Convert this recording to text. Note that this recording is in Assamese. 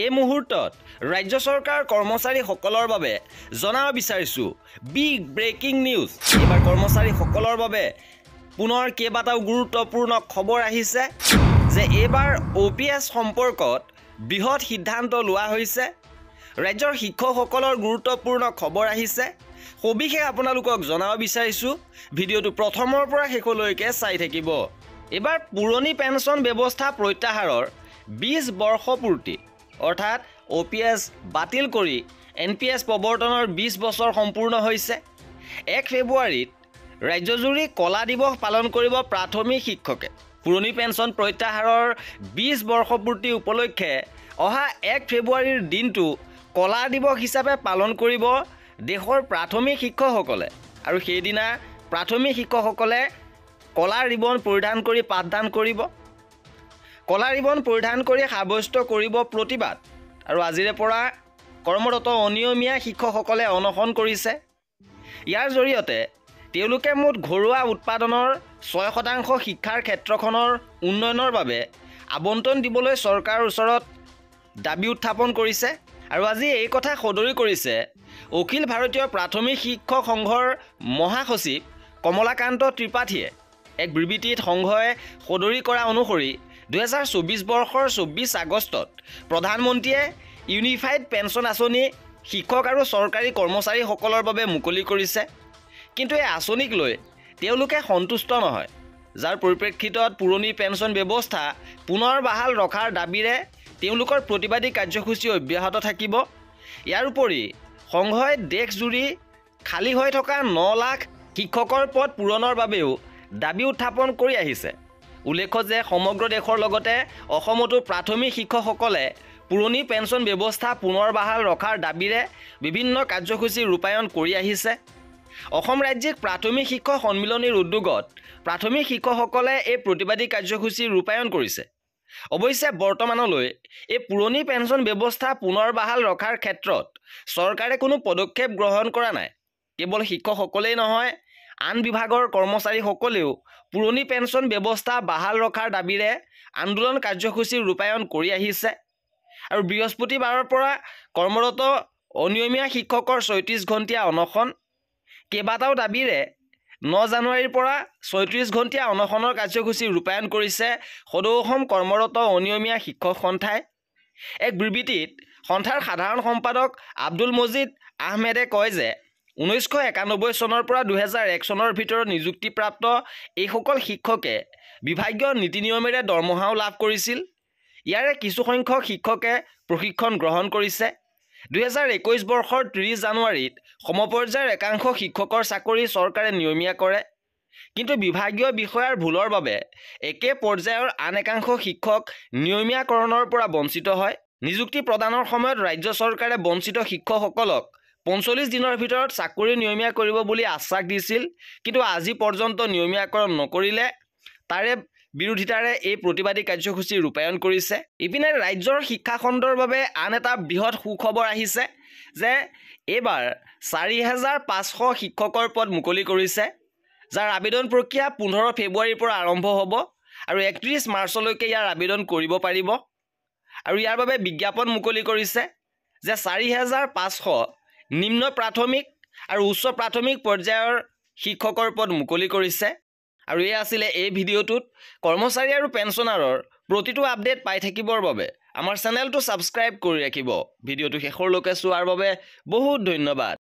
এই মুহূৰ্তত ৰাজ্য চৰকাৰ কৰ্মচাৰীসকলৰ বাবে জনাব বিচাৰিছোঁ বিগ ব্ৰেকিং নিউজ। এইবাৰ কৰ্মচাৰীসকলৰ বাবে পুনৰ কেইবাটাও গুৰুত্বপূৰ্ণ খবৰ আহিছে যে এইবাৰ OPS সম্পৰ্কত বৃহৎ সিদ্ধান্ত লোৱা হৈছে। ৰাজ্যৰ শিক্ষকসকলৰ গুৰুত্বপূৰ্ণ খবৰ আহিছে। সবিশেষ আপোনালোকক জনাব বিচাৰিছোঁ। ভিডিঅ'টো প্ৰথমৰ পৰা শেষলৈকে চাই থাকিব। এইবাৰ পুৰণি পেঞ্চন ব্যৱস্থা প্ৰত্যাহাৰৰ 20 বৰ্ষ পূৰ্তি অৰ্থাৎ OPS বাতিল কৰি NPS প্ৰৱৰ্তনৰ 20 বছৰ সম্পূৰ্ণ হৈছে। 1 ফেব্ৰুৱাৰীত ৰাজ্যজুৰি কলা দিৱস পালন কৰিব প্ৰাথমিক শিক্ষকে। পুৰণি পেঞ্চন প্ৰত্যাহাৰৰ 20 বৰ্ষ পূৰ্তি উপলক্ষে অহা 1 ফেব্ৰুৱাৰীৰ দিনটো কলা দিৱস হিচাপে পালন কৰিব দেশৰ প্ৰাথমিক শিক্ষকসকলে। আৰু সেইদিনা প্ৰাথমিক শিক্ষকসকলে কলা ৰিবন পৰিধান কৰি পাঠদান কৰিব। কলা ৰিবন পৰিধান কৰি সাব্যস্ত কৰিব প্ৰতিবাদ। আৰু আজিৰে পৰা কৰ্মৰত অনিয়মীয়া শিক্ষকসকলে অনশন কৰিছে। ইয়াৰ জৰিয়তে তেওঁলোকে মুঠ ঘৰুৱা উৎপাদনৰ 6% শিক্ষাৰ ক্ষেত্ৰখনৰ উন্নয়নৰ বাবে আবণ্টন দিবলৈ চৰকাৰৰ ওচৰত দাবী উত্থাপন কৰিছে। আৰু আজি এই কথা সদৰি কৰিছে অখিল ভাৰতীয় প্ৰাথমিক শিক্ষক সংঘৰ মহাসচিব কমলাকান্ত ত্ৰিপাঠীয়ে। এক বিবৃতিত সংঘই সদৰি কৰা অনুসৰি 2024 বৰ্ষৰ 24 আগষ্টত প্ৰধানমন্ত্ৰীয়ে ইউনিফাইড পেঞ্চন আঁচনি শিক্ষক আৰু চৰকাৰী কৰ্মচাৰীসকলৰ বাবে মুকলি কৰিছে। কিন্তু এই আঁচনিক লৈ তেওঁলোকে সন্তুষ্ট নহয়, যাৰ পৰিপ্ৰেক্ষিতত পুৰণি পেঞ্চন ব্যৱস্থা পুনৰ বাহাল ৰখাৰ দাবীৰে তেওঁলোকৰ প্ৰতিবাদী কাৰ্যসূচী অব্যাহত থাকিব। ইয়াৰ উপৰি সংঘই দেশজুৰি খালী হৈ থকা 9 লাখ শিক্ষকৰ পদ পূৰণৰ বাবেও দাবী উত্থাপন কৰি আহিছে। উল্লেখ্য যে সমগ্ৰ দেশৰ লগতে অসমতো প্ৰাথমিক শিক্ষকসকলে পুৰণি পেঞ্চন ব্যৱস্থা পুনৰ বাহাল ৰখাৰ দাবীৰে বিভিন্ন কাৰ্যসূচী ৰূপায়ণ কৰি আহিছে। অসম ৰাজ্যিক প্ৰাথমিক শিক্ষক সন্মিলনীৰ উদ্যোগত প্ৰাথমিক শিক্ষকসকলে এই প্ৰতিবাদী কাৰ্যসূচী ৰূপায়ণ কৰিছে। অৱশ্যে বৰ্তমানলৈ এই পুৰণি পেঞ্চন ব্যৱস্থা পুনৰ বাহাল ৰখাৰ ক্ষেত্ৰত চৰকাৰে কোনো পদক্ষেপ গ্ৰহণ কৰা নাই। কেৱল শিক্ষকসকলেই নহয়, আন বিভাগৰ কৰ্মচাৰীসকলেও পুৰণি পেঞ্চন ব্যৱস্থা বাহাল ৰখাৰ দাবীৰে আন্দোলন কাৰ্যসূচী ৰূপায়ণ কৰি আহিছে। আৰু বৃহস্পতিবাৰৰ পৰা কৰ্মৰত অনিয়মীয়া শিক্ষকৰ 36 ঘণ্টীয়া অনশন। কেইবাটাও দাবীৰে 9 জানুৱাৰীৰ পৰা 36 ঘণ্টীয়া অনশনৰ কাৰ্যসূচী ৰূপায়ণ কৰিছে সদৌ অসম কৰ্মৰত অনিয়মীয়া শিক্ষক সন্থাই। এক বিবৃতিত সন্থাৰ সাধাৰণ সম্পাদক আব্দুল মজিদ আহমেদে কয় যে 1991 চনৰ পৰা 2001 চনৰ ভিতৰত নিযুক্তিপ্ৰাপ্ত এইসকল শিক্ষকে বিভাগীয় নীতি নিয়মেৰে দৰমহাও লাভ কৰিছিল। ইয়াৰে কিছুসংখ্যক শিক্ষকে প্ৰশিক্ষণ গ্ৰহণ কৰিছে। 2021 বৰ্ষৰ 30 জানুৱাৰীত সমপৰ্যায়ৰ একাংশ শিক্ষকৰ চাকৰি চৰকাৰে নিয়মীয়া কৰে। কিন্তু বিভাগীয় বিষয়াৰ ভুলৰ বাবে একে পৰ্যায়ৰ আন একাংশ শিক্ষক নিয়মীয়াকৰণৰ পৰা বঞ্চিত হয়। নিযুক্তি প্ৰদানৰ সময়ত ৰাজ্য চৰকাৰে বঞ্চিত শিক্ষকসকলক 45 দিনৰ ভিতৰত চাকৰি নিয়মীয়া কৰিব বুলি আশ্বাস দিছিল, কিন্তু আজি পৰ্যন্ত নিয়মীয়াকৰণ নকৰিলে। তাৰে বিৰোধিতাৰে এই প্ৰতিবাদী কাৰ্যসূচী ৰূপায়ণ কৰিছে। ইপিনে ৰাজ্যৰ শিক্ষাখণ্ডৰ বাবে আন এটা বৃহৎ সুখবৰ আহিছে যে এইবাৰ 4500 শিক্ষকৰ পদ মুকলি কৰিছে, যাৰ আবেদন প্ৰক্ৰিয়া 15 ফেব্ৰুৱাৰীৰ পৰা আৰম্ভ হ'ব আৰু 31 মাৰ্চলৈকে ইয়াৰ আবেদন কৰিব পাৰিব। আৰু ইয়াৰ বাবে বিজ্ঞাপন মুকলি কৰিছে যে 4500 নিম্ন প্ৰাথমিক আৰু উচ্চ প্ৰাথমিক পৰ্যায়ৰ শিক্ষকৰ পদ মুকলি কৰিছে। আৰু এই আছিলে এই ভিডিঅ'টোত কৰ্মচাৰী আৰু পেঞ্চনাৰৰ প্ৰতিটো আপডেট পাই থাকিবৰ বাবে আমাৰ চেনেলটো ছাবস্ক্ৰাইব কৰি ৰাখিব। ভিডিঅ'টো শেষলৈকে চোৱাৰ বাবে বহুত ধন্যবাদ।